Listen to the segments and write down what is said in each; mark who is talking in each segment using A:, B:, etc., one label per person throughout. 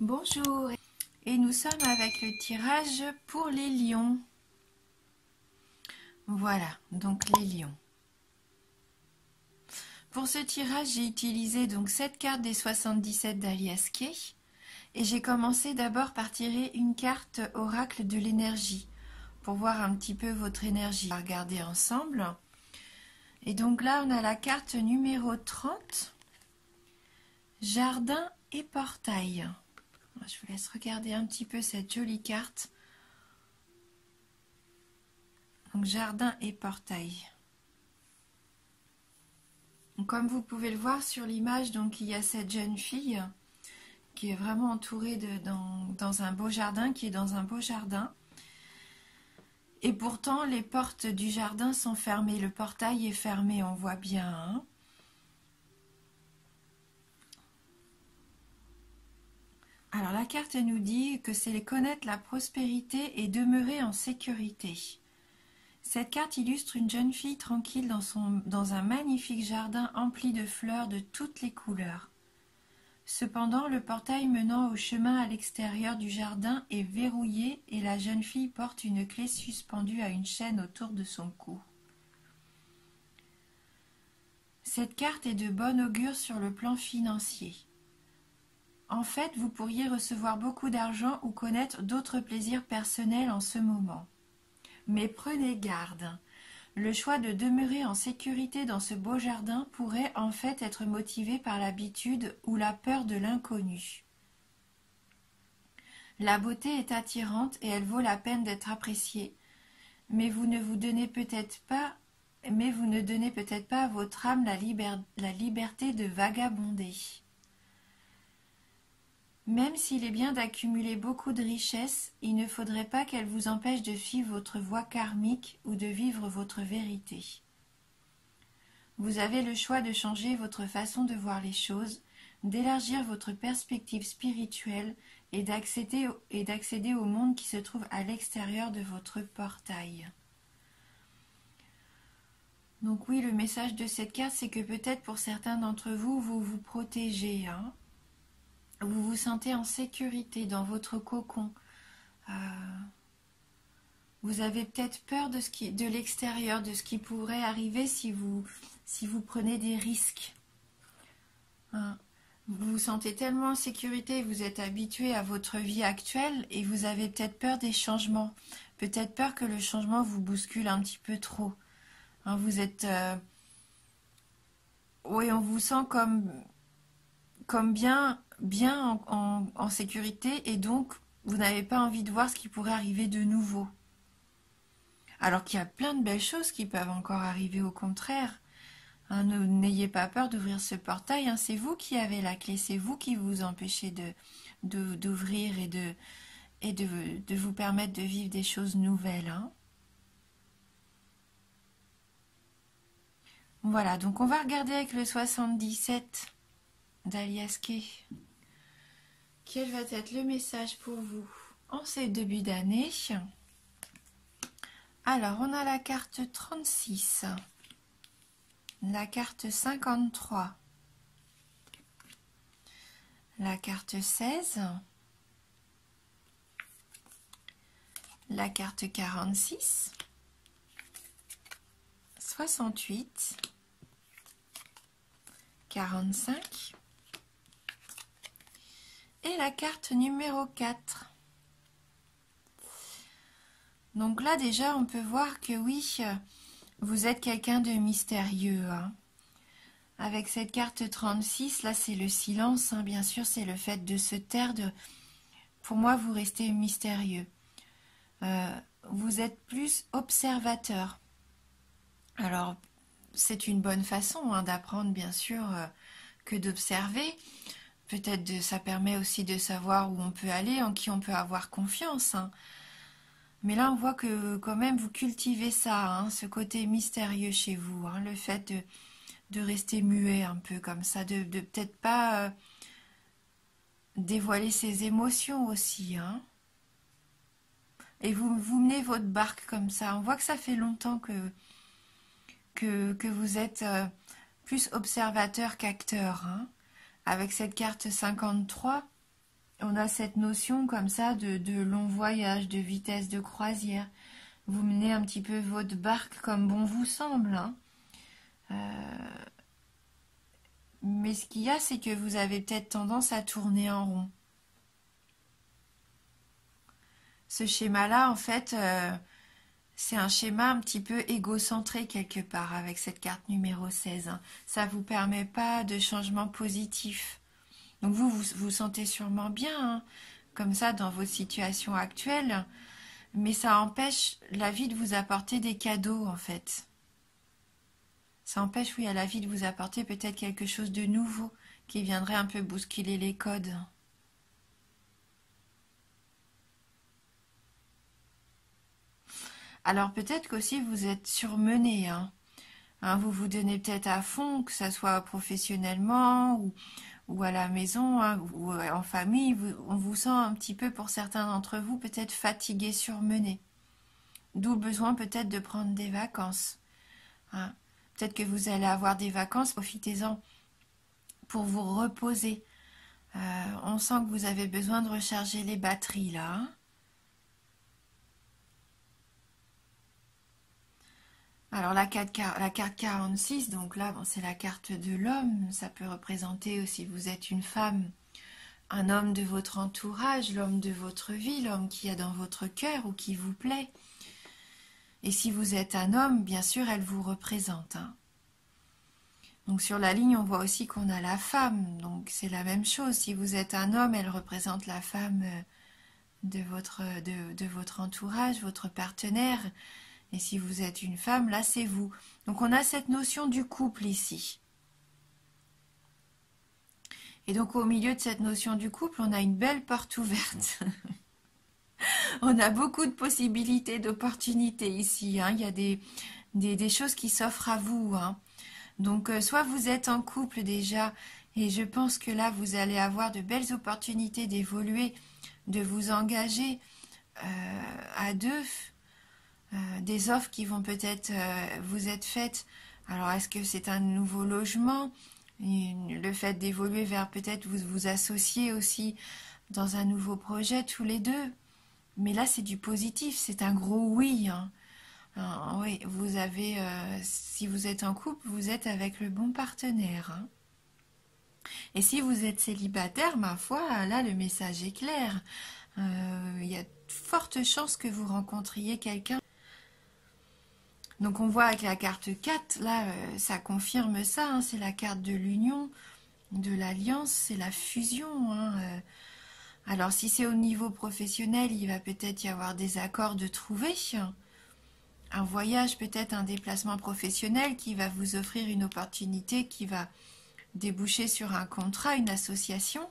A: Bonjour, et nous sommes avec le tirage pour les lions. Voilà, donc les lions. Pour ce tirage, j'ai utilisé donc cette carte des 77 d'Alias Kay et j'ai commencé d'abord par tirer une carte oracle de l'énergie pour voir un petit peu votre énergie. On va regarder ensemble. Et donc là, on a la carte numéro 30, jardin et portail. Je vous laisse regarder un petit peu cette jolie carte. Donc jardin et portail. Donc, comme vous pouvez le voir sur l'image, donc il y a cette jeune fille qui est vraiment entourée dans un beau jardin, qui est dans un beau jardin. Et pourtant, les portes du jardin sont fermées. Le portail est fermé, on voit bien. Hein. Alors la carte nous dit que c'est connaître la prospérité et demeurer en sécurité. Cette carte illustre une jeune fille tranquille dans un magnifique jardin empli de fleurs de toutes les couleurs. Cependant, le portail menant au chemin à l'extérieur du jardin est verrouillé et la jeune fille porte une clé suspendue à une chaîne autour de son cou. Cette carte est de bon augure sur le plan financier. En fait, vous pourriez recevoir beaucoup d'argent ou connaître d'autres plaisirs personnels en ce moment. Mais prenez garde. Le choix de demeurer en sécurité dans ce beau jardin pourrait en fait être motivé par l'habitude ou la peur de l'inconnu. La beauté est attirante et elle vaut la peine d'être appréciée, mais vous ne donnez peut-être pas à votre âme la liberté de vagabonder. Même s'il est bien d'accumuler beaucoup de richesses, il ne faudrait pas qu'elle vous empêche de suivre votre voie karmique ou de vivre votre vérité. Vous avez le choix de changer votre façon de voir les choses, d'élargir votre perspective spirituelle et d'accéder au monde qui se trouve à l'extérieur de votre portail. Donc oui, le message de cette carte, c'est que peut-être pour certains d'entre vous, vous vous protégez, hein. Vous vous sentez en sécurité dans votre cocon. Vous avez peut-être peur de l'extérieur, de ce qui pourrait arriver si vous prenez des risques. Hein. Vous vous sentez tellement en sécurité, vous êtes habitué à votre vie actuelle et vous avez peut-être peur des changements. Peut-être peur que le changement vous bouscule un petit peu trop. Hein, vous êtes... Oui, on vous sent comme bien en sécurité et donc vous n'avez pas envie de voir ce qui pourrait arriver de nouveau. Alors qu'il y a plein de belles choses qui peuvent encore arriver au contraire. Hein, n'ayez pas peur d'ouvrir ce portail, hein, c'est vous qui avez la clé, c'est vous qui vous empêchez d'ouvrir et de vous permettre de vivre des choses nouvelles. Hein. Voilà, donc on va regarder avec le 77 d'Alias Kay. Quel va être le message pour vous en ces débuts d'année? Alors, on a la carte 36, la carte 53, la carte 16, la carte 46, 68, 45 et la carte numéro 4. Donc là déjà on peut voir que oui, vous êtes quelqu'un de mystérieux. Hein. Avec cette carte 36, là c'est le silence, hein, bien sûr c'est le fait de se taire. Pour moi vous restez mystérieux. Vous êtes plus observateur. Alors c'est une bonne façon hein, d'apprendre bien sûr que d'observer. Peut-être ça permet aussi de savoir où on peut aller, en qui on peut avoir confiance. Hein. Mais là, on voit que quand même, vous cultivez ça, hein, ce côté mystérieux chez vous. Hein, le fait de rester muet un peu comme ça, de peut-être pas dévoiler ses émotions aussi. Hein. Et vous menez votre barque comme ça. On voit que ça fait longtemps que vous êtes plus observateur qu'acteur. Hein. Avec cette carte 53, on a cette notion comme ça de long voyage, de vitesse de croisière. Vous menez un petit peu votre barque comme bon vous semble, hein. Mais ce qu'il y a, c'est que vous avez peut-être tendance à tourner en rond. Ce schéma-là, en fait, c'est un schéma un petit peu égocentré quelque part avec cette carte numéro 16, hein. Ça ne vous permet pas de changement positif. Donc vous sentez sûrement bien, hein, comme ça dans votre situation actuelle, mais ça empêche la vie de vous apporter des cadeaux en fait. Ça empêche, oui, à la vie de vous apporter peut-être quelque chose de nouveau qui viendrait un peu bousculer les codes. Alors peut-être qu'aussi vous êtes surmené, hein. Vous vous donnez peut-être à fond, que ça soit professionnellement ou à la maison, hein, ou en famille. On vous sent un petit peu, pour certains d'entre vous, peut-être fatigué, surmené. D'où le besoin peut-être de prendre des vacances, hein. Peut-être que vous allez avoir des vacances, profitez-en pour vous reposer. On sent que vous avez besoin de recharger les batteries là, hein. Alors la carte 46, donc là, bon, c'est la carte de l'homme. Ça peut représenter aussi, vous êtes une femme, un homme de votre entourage, l'homme de votre vie, l'homme qui est dans votre cœur ou qui vous plaît. Et si vous êtes un homme, bien sûr, elle vous représente, hein. Donc sur la ligne, on voit aussi qu'on a la femme. Donc c'est la même chose. Si vous êtes un homme, elle représente la femme de votre entourage, votre partenaire. Et si vous êtes une femme, là c'est vous. Donc on a cette notion du couple ici. Et donc au milieu de cette notion du couple, on a une belle porte ouverte. On a beaucoup de possibilités, d'opportunités ici, hein. Il y a des choses qui s'offrent à vous, hein. Donc soit vous êtes en couple déjà, et je pense que là vous allez avoir de belles opportunités d'évoluer, de vous engager à deux. Des offres qui vont peut-être vous être faites. Alors, est-ce que c'est un nouveau logement? Le fait d'évoluer vers peut-être vous associer aussi dans un nouveau projet tous les deux. Mais là, c'est du positif, c'est un gros oui, hein. Alors, oui, vous avez, si vous êtes en couple, vous êtes avec le bon partenaire, hein. Et si vous êtes célibataire, ma foi, là, le message est clair. Il y a de fortes chances que vous rencontriez quelqu'un. Donc on voit avec la carte 4, là, ça confirme ça, hein, c'est la carte de l'union, de l'alliance, c'est la fusion, hein. Alors si c'est au niveau professionnel, il va peut-être y avoir des accords de trouver, un voyage, peut-être un déplacement professionnel qui va vous offrir une opportunité qui va déboucher sur un contrat, une association.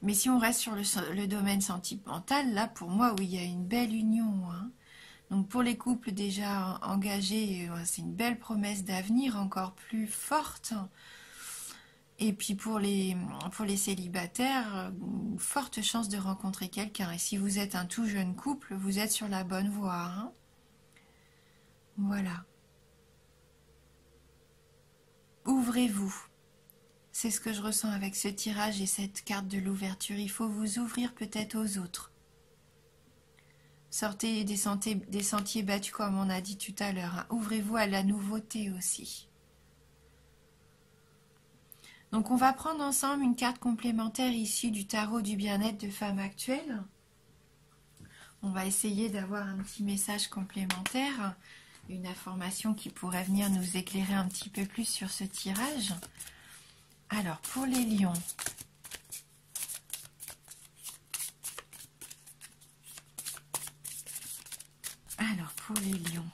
A: Mais si on reste sur le domaine sentimental, là pour moi, oui, il y a une belle union, hein. Donc pour les couples déjà engagés, c'est une belle promesse d'avenir encore plus forte. Et puis pour les célibataires, une forte chance de rencontrer quelqu'un. Et si vous êtes un tout jeune couple, vous êtes sur la bonne voie, hein. Voilà. Ouvrez-vous. C'est ce que je ressens avec ce tirage et cette carte de l'ouverture. Il faut vous ouvrir peut-être aux autres. Sortez des sentiers battus comme on a dit tout à l'heure, hein. Ouvrez-vous à la nouveauté aussi. Donc on va prendre ensemble une carte complémentaire issue du tarot du bien-être de femme actuelle. On va essayer d'avoir un petit message complémentaire, une information qui pourrait venir nous éclairer un petit peu plus sur ce tirage. Alors pour les lions. Alors, pour les lions,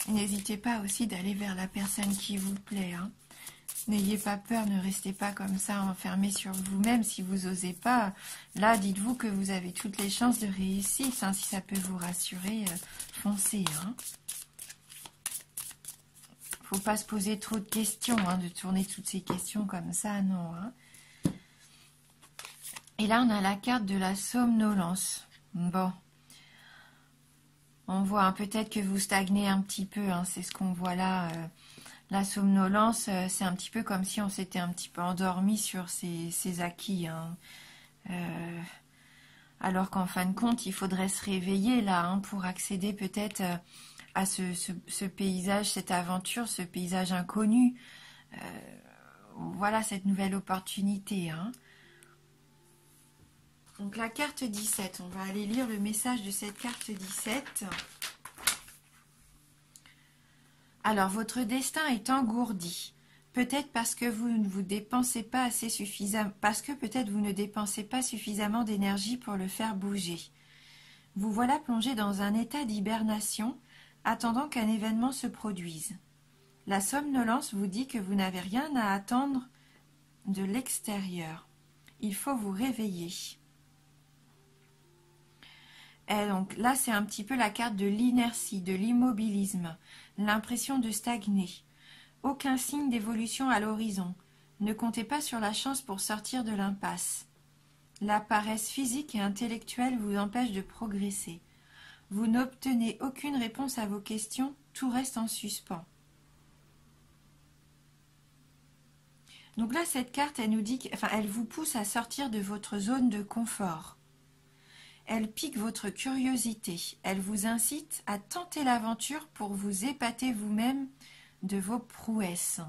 A: n'hésitez pas aussi d'aller vers la personne qui vous plaît, hein. N'ayez pas peur, ne restez pas comme ça enfermé sur vous-même si vous n'osez pas. Là, dites-vous que vous avez toutes les chances de réussite, hein, si ça peut vous rassurer, foncez, hein. Faut pas se poser trop de questions, hein, de tourner toutes ces questions comme ça, non, hein. Et là, on a la carte de la somnolence. Bon. On voit, hein, peut-être que vous stagnez un petit peu, hein, c'est ce qu'on voit là. La somnolence, c'est un petit peu comme si on s'était un petit peu endormi sur ses acquis, hein. Alors qu'en fin de compte, il faudrait se réveiller là, hein, pour accéder peut-être à ce paysage, cette aventure, ce paysage inconnu. Voilà cette nouvelle opportunité, hein. Donc la carte 17, on va aller lire le message de cette carte 17. Alors, votre destin est engourdi. Peut-être parce que vous ne vous dépensez pas assez suffisamment, parce que peut-être vous ne dépensez pas suffisamment d'énergie pour le faire bouger. Vous voilà plongé dans un état d'hibernation, attendant qu'un événement se produise. La somnolence vous dit que vous n'avez rien à attendre de l'extérieur. Il faut vous réveiller. Et donc là, c'est un petit peu la carte de l'inertie, de l'immobilisme, l'impression de stagner. Aucun signe d'évolution à l'horizon. Ne comptez pas sur la chance pour sortir de l'impasse. La paresse physique et intellectuelle vous empêche de progresser. Vous n'obtenez aucune réponse à vos questions, tout reste en suspens. Donc là, cette carte, elle nous dit, elle vous pousse à sortir de votre zone de confort. Elle pique votre curiosité. Elle vous incite à tenter l'aventure pour vous épater vous-même de vos prouesses.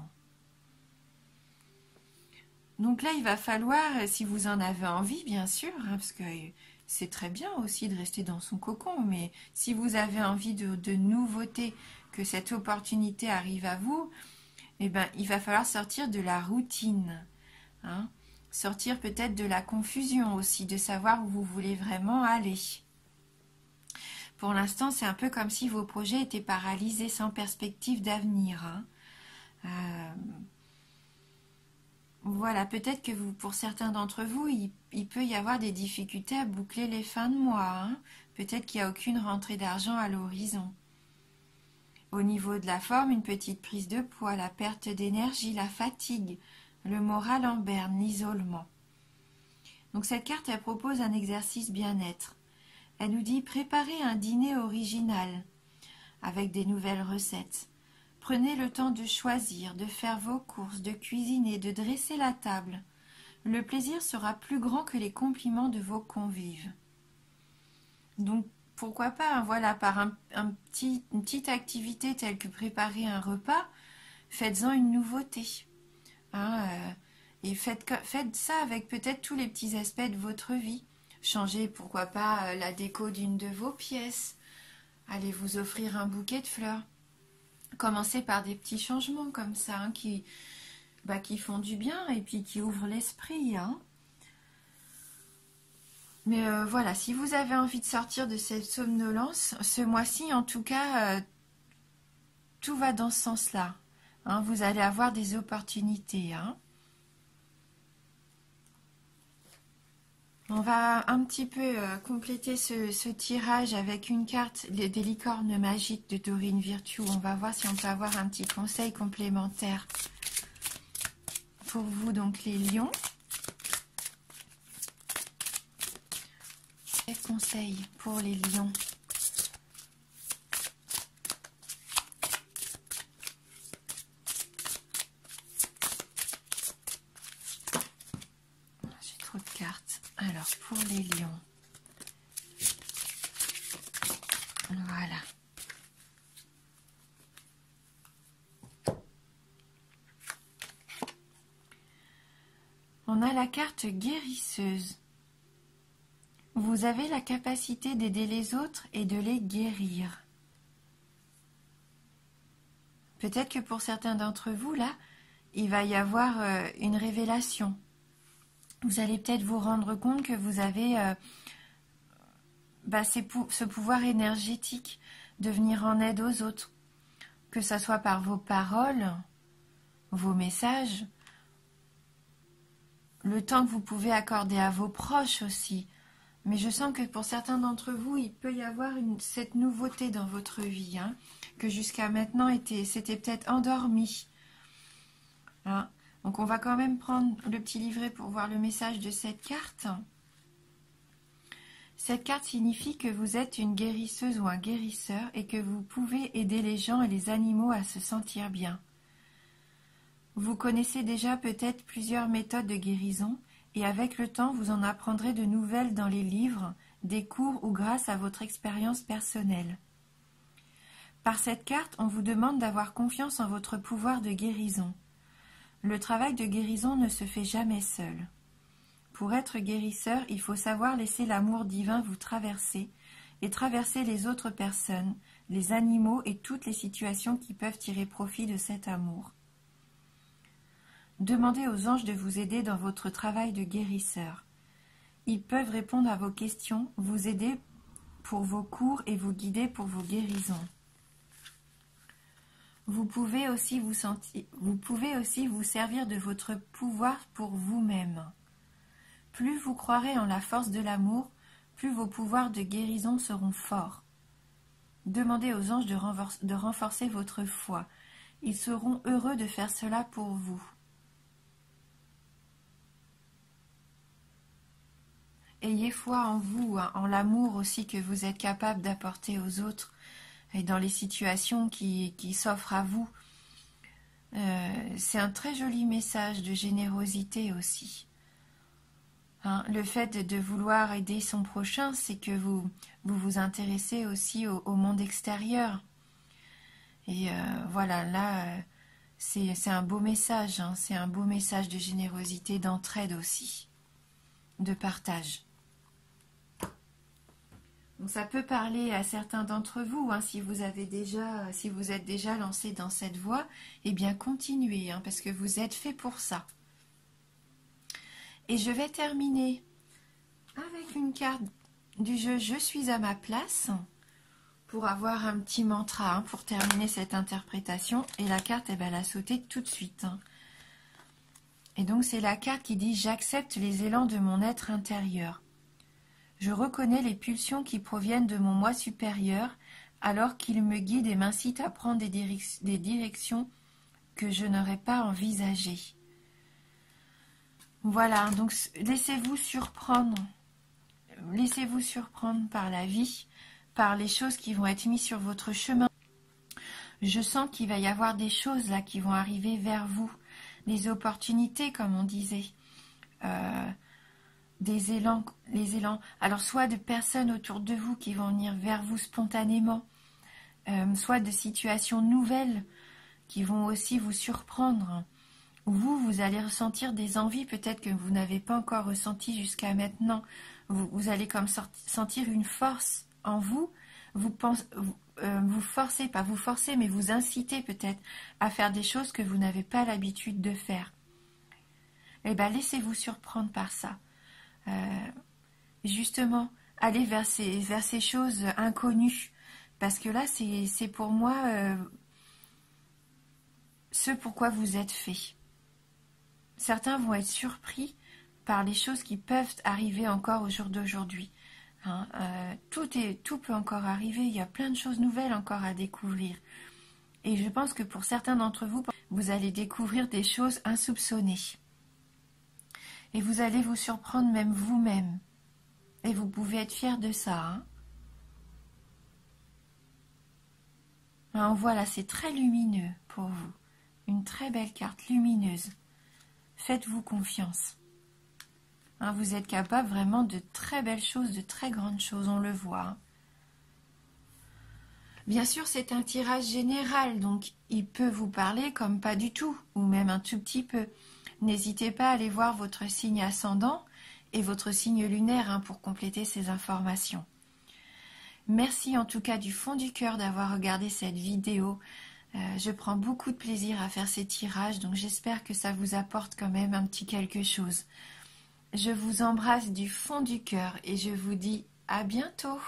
A: Donc là, il va falloir, si vous en avez envie, bien sûr, hein, parce que c'est très bien aussi de rester dans son cocon, mais si vous avez envie de nouveautés, que cette opportunité arrive à vous, eh ben, il va falloir sortir de la routine, hein. Sortir peut-être de la confusion aussi, de savoir où vous voulez vraiment aller. Pour l'instant, c'est un peu comme si vos projets étaient paralysés sans perspective d'avenir, hein. Voilà, peut-être que pour certains d'entre vous, il peut y avoir des difficultés à boucler les fins de mois, hein. Peut-être qu'il n'y a aucune rentrée d'argent à l'horizon. Au niveau de la forme, une petite prise de poids, la perte d'énergie, la fatigue, le moral en berne, l'isolement. Donc cette carte, elle propose un exercice bien-être. Elle nous dit préparez un dîner original avec des nouvelles recettes. Prenez le temps de choisir, de faire vos courses, de cuisiner, de dresser la table. Le plaisir sera plus grand que les compliments de vos convives. Donc pourquoi pas, hein, voilà, par une petite activité telle que préparer un repas, faites-en une nouveauté, hein, et faites ça avec peut-être tous les petits aspects de votre vie. Changez, pourquoi pas, la déco d'une de vos pièces. Allez vous offrir un bouquet de fleurs. Commencez par des petits changements comme ça, hein, qui font du bien et puis qui ouvrent l'esprit, hein. Mais voilà, si vous avez envie de sortir de cette somnolence, ce mois-ci, en tout cas, tout va dans ce sens-là, hein. Vous allez avoir des opportunités, hein. On va un petit peu compléter ce tirage avec une carte des licornes magiques de Dorine Virtue. On va voir si on peut avoir un petit conseil complémentaire pour vous, donc les lions. Quel conseil pour les lions? J'ai trop de cartes. Alors, pour les lions. Voilà. On a la carte guérisseuse. Vous avez la capacité d'aider les autres et de les guérir. Peut-être que pour certains d'entre vous, là, il va y avoir une révélation. Vous allez peut-être vous rendre compte que vous avez ce pouvoir énergétique de venir en aide aux autres, que ce soit par vos paroles, vos messages, le temps que vous pouvez accorder à vos proches aussi. Mais je sens que pour certains d'entre vous, il peut y avoir cette nouveauté dans votre vie, hein, que jusqu'à maintenant, c'était peut-être endormi. Hein. Donc on va quand même prendre le petit livret pour voir le message de cette carte. Cette carte signifie que vous êtes une guérisseuse ou un guérisseur et que vous pouvez aider les gens et les animaux à se sentir bien. Vous connaissez déjà peut-être plusieurs méthodes de guérison et avec le temps, vous en apprendrez de nouvelles dans les livres, des cours ou grâce à votre expérience personnelle. Par cette carte, on vous demande d'avoir confiance en votre pouvoir de guérison. Le travail de guérison ne se fait jamais seul. Pour être guérisseur, il faut savoir laisser l'amour divin vous traverser et traverser les autres personnes, les animaux et toutes les situations qui peuvent tirer profit de cet amour. Demandez aux anges de vous aider dans votre travail de guérisseur. Ils peuvent répondre à vos questions, vous aider pour vos cours et vous guider pour vos guérisons. Vous pouvez aussi vous servir de votre pouvoir pour vous-même. Plus vous croirez en la force de l'amour, plus vos pouvoirs de guérison seront forts. Demandez aux anges de renforcer votre foi. Ils seront heureux de faire cela pour vous. Ayez foi en vous, en l'amour aussi que vous êtes capable d'apporter aux autres et dans les situations qui s'offrent à vous. C'est un très joli message de générosité aussi. Le fait de vouloir aider son prochain, c'est que vous intéressez aussi au monde extérieur. Et voilà, là, c'est un beau message. C'est un beau message de générosité, d'entraide aussi, de partage. Donc ça peut parler à certains d'entre vous, si vous êtes déjà lancé dans cette voie, eh bien continuez, parce que vous êtes fait pour ça. Et je vais terminer avec une carte du jeu Je suis à ma place, pour avoir un petit mantra, pour terminer cette interprétation. Et la carte, elle a sauté tout de suite. Et donc c'est la carte qui dit « J'accepte les élans de mon être intérieur. Je reconnais les pulsions qui proviennent de mon moi supérieur, alors qu'il me guide et m'incite à prendre des directions que je n'aurais pas envisagées. » Voilà, donc laissez-vous surprendre. Laissez-vous surprendre par la vie, par les choses qui vont être mises sur votre chemin. Je sens qu'il va y avoir des choses là qui vont arriver vers vous, des opportunités comme on disait, des élans, les élans. Alors soit de personnes autour de vous qui vont venir vers vous spontanément, soit de situations nouvelles qui vont aussi vous surprendre. Vous allez ressentir des envies peut-être que vous n'avez pas encore ressenties jusqu'à maintenant. Vous allez comme sentir une force en vous. Vous forcez, pas vous forcez, mais vous incitez peut-être à faire des choses que vous n'avez pas l'habitude de faire. Eh bien, laissez-vous surprendre par ça. Justement, allez vers ces choses inconnues. Parce que là, c'est pour moi ce pourquoi vous êtes fait. Certains vont être surpris par les choses qui peuvent arriver encore au jour d'aujourd'hui. Tout peut encore arriver, il y a plein de choses nouvelles encore à découvrir. Et je pense que pour certains d'entre vous, vous allez découvrir des choses insoupçonnées. Et vous allez vous surprendre même vous-même. Et vous pouvez être fiers de ça. Voilà, c'est très lumineux pour vous. Une très belle carte lumineuse. Faites-vous confiance. Vous êtes capable vraiment de très belles choses, de très grandes choses, on le voit. Bien sûr, c'est un tirage général, donc il peut vous parler comme pas du tout, ou même un tout petit peu. N'hésitez pas à aller voir votre signe ascendant et votre signe lunaire pour compléter ces informations. Merci en tout cas du fond du cœur d'avoir regardé cette vidéo. Je prends beaucoup de plaisir à faire ces tirages, donc j'espère que ça vous apporte quand même un petit quelque chose. Je vous embrasse du fond du cœur et je vous dis à bientôt.